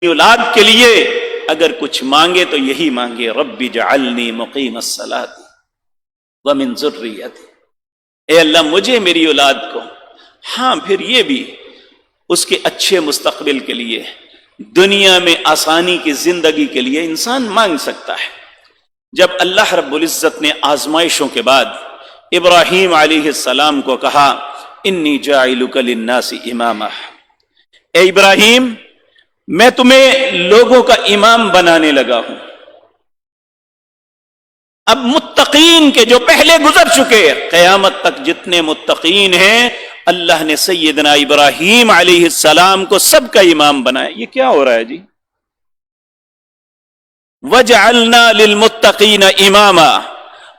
اولاد کے لیے اگر کچھ مانگے تو یہی مانگے، رب اجعلنی مقیم الصلاۃ ومن ذریتی، اے اللہ مجھے میری اولاد کو، ہاں پھر یہ بھی اس کے اچھے مستقبل کے لیے، دنیا میں آسانی کی زندگی کے لیے انسان مانگ سکتا ہے۔ جب اللہ رب العزت نے آزمائشوں کے بعد ابراہیم علیہ السلام کو کہا انی جاعلک للناس اماما، اے ابراہیم میں تمہیں لوگوں کا امام بنانے لگا ہوں۔ اب متقین کے جو پہلے گزر چکے، قیامت تک جتنے متقین ہیں، اللہ نے سیدنا ابراہیم علیہ السلام کو سب کا امام بنایا۔ یہ کیا ہو رہا ہے جی؟ وَجَعَلْنَا لِلْمُتَّقِينَ إِمَامًا،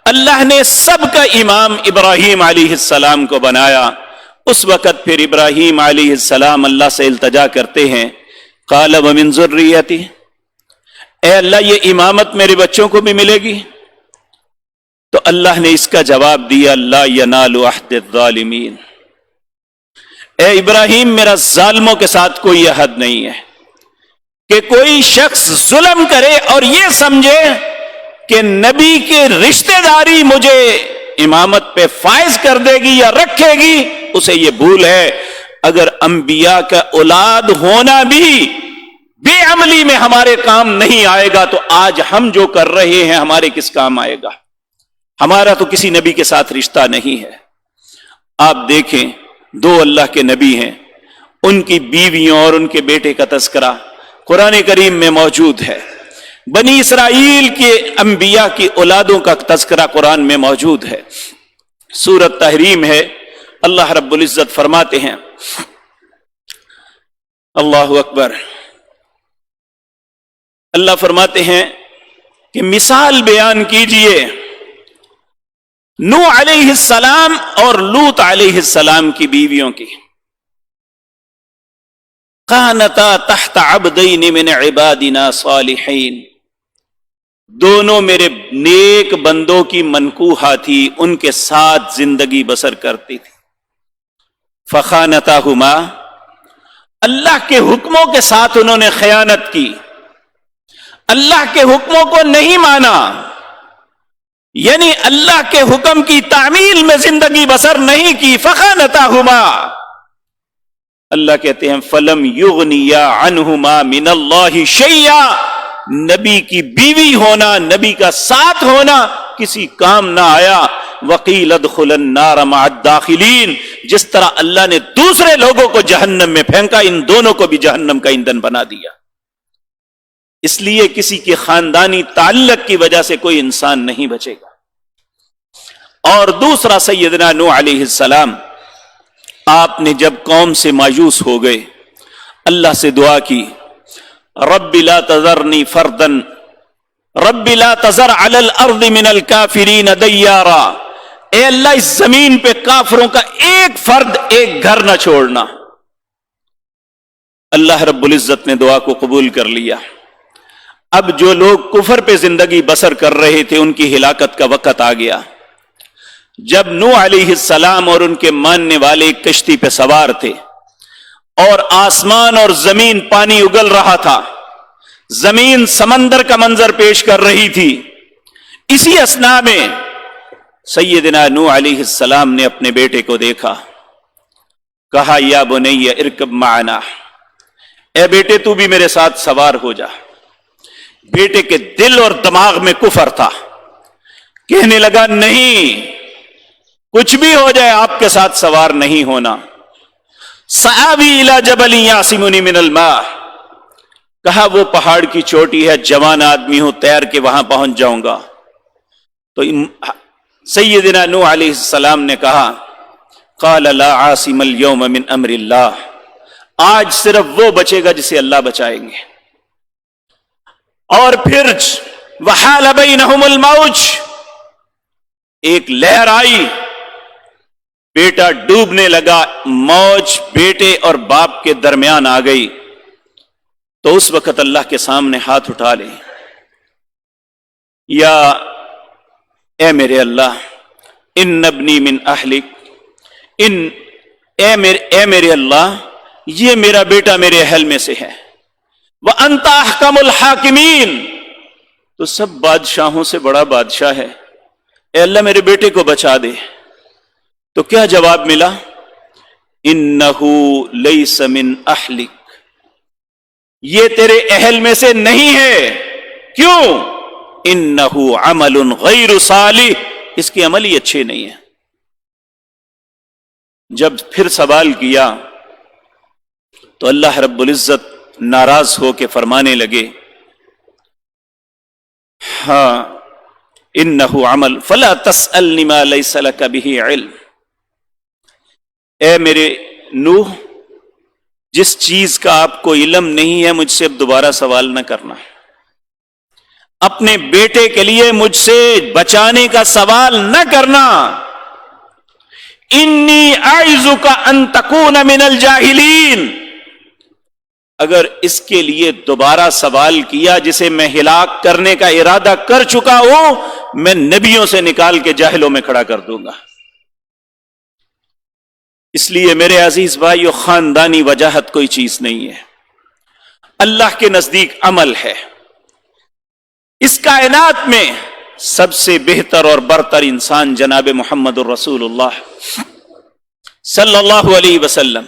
اللہ نے سب کا امام ابراہیم علیہ السلام کو بنایا۔ اس وقت پھر ابراہیم علیہ السلام اللہ سے التجا کرتے ہیں، قَالَ وَمِن ذُرِّيَّتِي، اے اللہ یہ امامت میرے بچوں کو بھی ملے گی؟ تو اللہ نے اس کا جواب دیا، لَا يَنَالُ عَهْدِ الظَّالِمِينَ، اے ابراہیم میرا ظالموں کے ساتھ کوئی عہد نہیں ہے کہ کوئی شخص ظلم کرے اور یہ سمجھے کہ نبی کے رشتہ داری مجھے امامت پہ فائز کر دے گی یا رکھے گی، اسے یہ بھول ہے۔ اگر انبیاء کا اولاد ہونا بھی بے عملی میں ہمارے کام نہیں آئے گا تو آج ہم جو کر رہے ہیں ہمارے کس کام آئے گا؟ ہمارا تو کسی نبی کے ساتھ رشتہ نہیں ہے۔ آپ دیکھیں دو اللہ کے نبی ہیں، ان کی بیویوں اور ان کے بیٹے کا تذکرہ قرآن کریم میں موجود ہے۔ بنی اسرائیل کے انبیاء کی اولادوں کا تذکرہ قرآن میں موجود ہے۔ سورۃ تحریم ہے، اللہ رب العزت فرماتے ہیں، اللہ اکبر، اللہ فرماتے ہیں کہ مثال بیان کیجئے نوح علیہ السلام اور لوط علیہ السلام کی بیویوں کی۔ قانتا تحت عبدین من عبادنا صالحین، دونوں میرے نیک بندوں کی منکوحہ تھی، ان کے ساتھ زندگی بسر کرتی تھی۔ فخانتاہما، اللہ کے حکموں کے ساتھ انہوں نے خیانت کی، اللہ کے حکموں کو نہیں مانا، یعنی اللہ کے حکم کی تعمیل میں زندگی بسر نہیں کی۔ فخانتاہما، اللہ کہتے ہیں فلم یغنیا عنہما من اللہ شیئا، نبی کی بیوی ہونا، نبی کا ساتھ ہونا کسی کام نہ آیا۔ وقیل ادخلوا النار مع الداخلین، جس طرح اللہ نے دوسرے لوگوں کو جہنم میں پھینکا، ان دونوں کو بھی جہنم کا ایندھن بنا دیا۔ اس لیے کسی کے خاندانی تعلق کی وجہ سے کوئی انسان نہیں بچے گا۔ اور دوسرا سیدنا نوح علیہ السلام، آپ نے جب قوم سے مایوس ہو گئے، اللہ سے دعا کی، رب لا تذرنی فردا، رب لا تذر علی الارض من الکافرین دیارا، اے اللہ اس زمین پہ کافروں کا ایک فرد، ایک گھر نہ چھوڑنا۔ اللہ رب العزت نے دعا کو قبول کر لیا۔ اب جو لوگ کفر پہ زندگی بسر کر رہے تھے ان کی ہلاکت کا وقت آ گیا۔ جب نوح علیہ السلام اور ان کے ماننے والے ایک کشتی پہ سوار تھے اور آسمان اور زمین پانی اگل رہا تھا، زمین سمندر کا منظر پیش کر رہی تھی، اسی اثناء میں سیدنا نوح علیہ السلام نے اپنے بیٹے کو دیکھا، کہا یا بنی ارکب معنا، اے بیٹے تو بھی میرے ساتھ سوار ہو جا۔ بیٹے کے دل اور دماغ میں کفر تھا، کہنے لگا نہیں، کچھ بھی ہو جائے آپ کے ساتھ سوار نہیں ہونا۔ سآوی الی جبل یعصمنی من الماء، کہا وہ پہاڑ کی چوٹی ہے، جوان آدمی ہوں، تیر کے وہاں پہنچ جاؤں گا۔ تو سیدنا نوح علیہ السلام نے کہا، قال لا عاصم اليوم من امر اللہ، آج صرف وہ بچے گا جسے اللہ بچائیں گے۔ اور پھر وحال بینہم الموج، ایک لہر آئی، بیٹا ڈوبنے لگا، موج بیٹے اور باپ کے درمیان آ گئی۔ تو اس وقت اللہ کے سامنے ہاتھ اٹھا لے، یا اے میرے اللہ، ان ابنی من اہلک، اے میرے اللہ، یہ میرا بیٹا میرے اہل میں سے ہے، وَأَنْتَ أَحْكَمُ الْحَاكِمِينَ، تو سب بادشاہوں سے بڑا بادشاہ ہے، اے اللہ میرے بیٹے کو بچا دے۔ تو کیا جواب ملا؟ إِنَّهُ لَيْسَ مِنْ أَحْلِكَ، یہ تیرے اہل میں سے نہیں ہے۔ کیوں؟ إِنَّهُ عَمَلٌ غَيْرُ صَالِحٍ، اس کے عمل ہی اچھے نہیں ہیں۔ جب پھر سوال کیا تو اللہ رب العزت ناراض ہو کے فرمانے لگے، ہاں انہ عمل فلا تسألنی ما لیس لک بہ علم، اے میرے نوح، جس چیز کا آپ کو علم نہیں ہے مجھ سے اب دوبارہ سوال نہ کرنا، اپنے بیٹے کے لیے مجھ سے بچانے کا سوال نہ کرنا۔ انی اعظک ان تکون من الجاہلین، اگر اس کے لیے دوبارہ سوال کیا جسے میں ہلاک کرنے کا ارادہ کر چکا ہوں، میں نبیوں سے نکال کے جاہلوں میں کھڑا کر دوں گا۔ اس لیے میرے عزیز بھائیو، خاندانی وجاہت کوئی چیز نہیں ہے، اللہ کے نزدیک عمل ہے۔ اس کائنات میں سب سے بہتر اور برتر انسان جناب محمد الرسول اللہ صلی اللہ علیہ وسلم،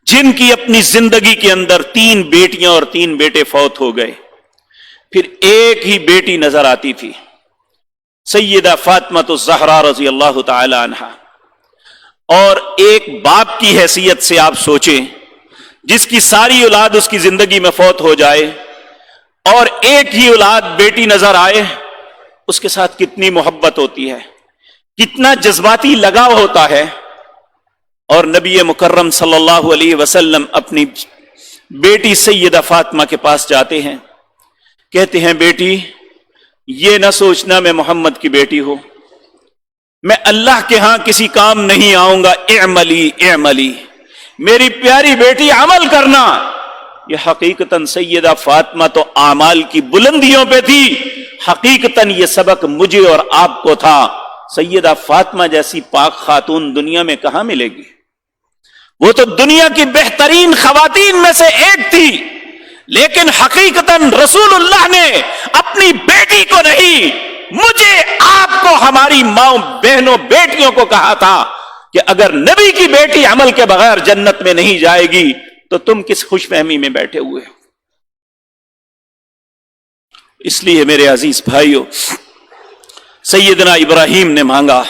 جن کی اپنی زندگی کے اندر 3 بیٹیاں اور 3 بیٹے فوت ہو گئے، پھر ایک ہی بیٹی نظر آتی تھی، سیدہ فاطمہ الزہرا رضی اللہ تعالی عنہا۔ اور ایک باپ کی حیثیت سے آپ سوچیں، جس کی ساری اولاد اس کی زندگی میں فوت ہو جائے اور ایک ہی اولاد بیٹی نظر آئے، اس کے ساتھ کتنی محبت ہوتی ہے، کتنا جذباتی لگاؤ ہوتا ہے۔ اور نبی مکرم صلی اللہ علیہ وسلم اپنی بیٹی سیدہ فاطمہ کے پاس جاتے ہیں، کہتے ہیں بیٹی یہ نہ سوچنا میں محمد کی بیٹی ہوں، میں اللہ کے ہاں کسی کام نہیں آؤں گا، اعملی اعملی، میری پیاری بیٹی عمل کرنا۔ یہ حقیقتاً سیدہ فاطمہ تو اعمال کی بلندیوں پہ تھی، حقیقتاً یہ سبق مجھے اور آپ کو تھا۔ سیدہ فاطمہ جیسی پاک خاتون دنیا میں کہاں ملے گی؟ وہ تو دنیا کی بہترین خواتین میں سے ایک تھی، لیکن حقیقتاً رسول اللہ نے اپنی بیٹی کو نہیں، مجھے آپ کو، ہماری ماں بہنوں بیٹیوں کو کہا تھا کہ اگر نبی کی بیٹی عمل کے بغیر جنت میں نہیں جائے گی تو تم کس خوش فہمی میں بیٹھے ہوئے ہو؟ اس لیے میرے عزیز بھائیو، سیدنا ابراہیم نے مانگا،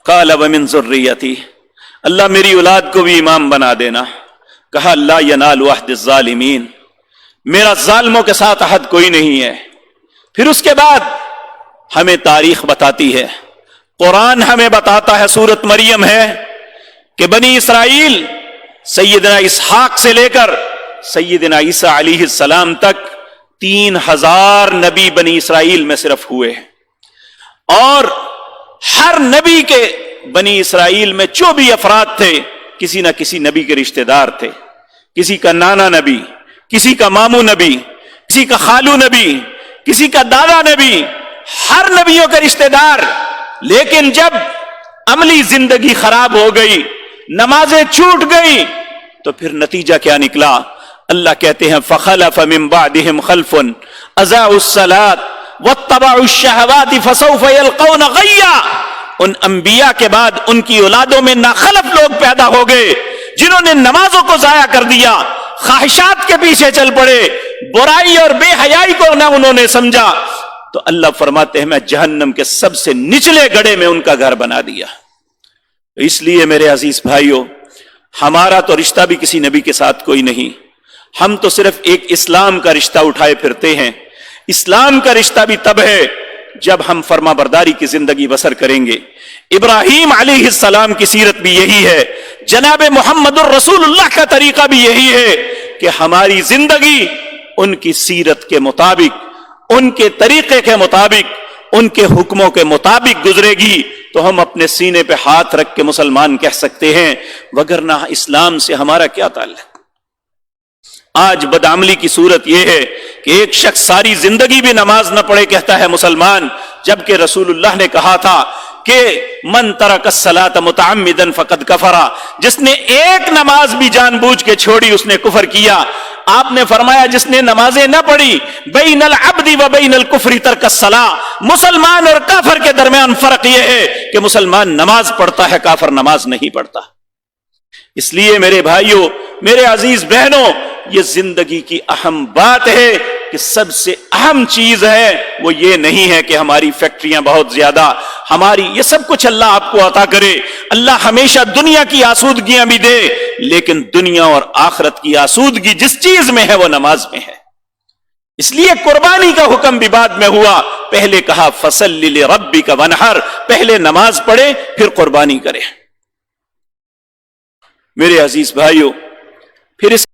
قال ومن ذریتی، اللہ میری اولاد کو بھی امام بنا دینا۔ کہا لا ینال عہد الظالمین، میرا ظالموں کے ساتھ عہد کوئی نہیں ہے۔ پھر اس کے بعد ہمیں تاریخ بتاتی ہے، قرآن ہمیں بتاتا ہے، سورۃ مریم ہے کہ بنی اسرائیل سیدنا اسحاق سے لے کر سیدنا عیسیٰ علیہ السلام تک 3000 نبی بنی اسرائیل میں صرف ہوئے ہیں، اور ہر نبی کے بنی اسرائیل میں جو بھی افراد تھے کسی نہ کسی نبی کے رشتہ دار تھے، کسی کا نانا نبی، کسی کا ماموں نبی، کسی کا خالو نبی، کسی کا دادا نبی، ہر نبیوں کے رشتہ دار۔ لیکن جب عملی زندگی خراب ہو گئی، نمازیں چھوٹ گئی، تو پھر نتیجہ کیا نکلا؟ اللہ کہتے ہیں فخلف من بعدهم خلف اضاعوا الصلاة واتبعوا الشہوات فسوف یلقون غیا۔ ان انبیاء کے بعد ان کی اولادوں میں ناخلف لوگ پیدا ہو گئے، جنہوں نے نمازوں کو ضائع کر دیا، خواہشات کے پیچھے چل پڑے، برائی اور بے حیائی کو نہ انہوں نے سمجھا، تو اللہ فرماتے ہیں میں جہنم کے سب سے نچلے گڑھے میں ان کا گھر بنا دیا۔ اس لیے میرے عزیز بھائیوں، ہمارا تو رشتہ بھی کسی نبی کے ساتھ کوئی نہیں، ہم تو صرف ایک اسلام کا رشتہ اٹھائے پھرتے ہیں۔ اسلام کا رشتہ بھی تب ہے جب ہم فرما برداری کی زندگی بسر کریں گے۔ ابراہیم علیہ السلام کی سیرت بھی یہی ہے، جناب محمد الرسول اللہ کا طریقہ بھی یہی ہے کہ ہماری زندگی ان کی سیرت کے مطابق، ان کے طریقے کے مطابق، ان کے حکموں کے مطابق گزرے گی تو ہم اپنے سینے پہ ہاتھ رکھ کے مسلمان کہہ سکتے ہیں، وگرنہ اسلام سے ہمارا کیا تعلق؟ آج بدعملی کی صورت یہ ہے کہ ایک شخص ساری زندگی بھی نماز نہ پڑھے کہتا ہے مسلمان، جبکہ رسول اللہ نے کہا تھا کہ من ترک الصلاۃ متعمدا فقد کفر، جس نے ایک نماز بھی جان بوجھ کے چھوڑی اس نے کفر کیا۔ آپ نے فرمایا جس نے نمازیں نہ پڑھی، بین العبد و بین الکفر ترک الصلاۃ، مسلمان اور کافر کے درمیان فرق یہ ہے کہ مسلمان نماز پڑھتا ہے، کافر نماز نہیں پڑھتا۔ اس لیے میرے بھائیوں، میرے عزیز بہنوں، یہ زندگی کی اہم بات ہے کہ سب سے اہم چیز ہے وہ یہ نہیں ہے کہ ہماری فیکٹریاں بہت زیادہ، ہماری یہ سب کچھ اللہ آپ کو عطا کرے، اللہ ہمیشہ دنیا کی آسودگیاں بھی دے، لیکن دنیا اور آخرت کی آسودگی جس چیز میں ہے وہ نماز میں ہے۔ اس لیے قربانی کا حکم بھی بعد میں ہوا، پہلے کہا فصلی لربک وانحر، پہلے نماز پڑھے پھر قربانی کرے۔ میرے عزیز بھائیوں، پھر اس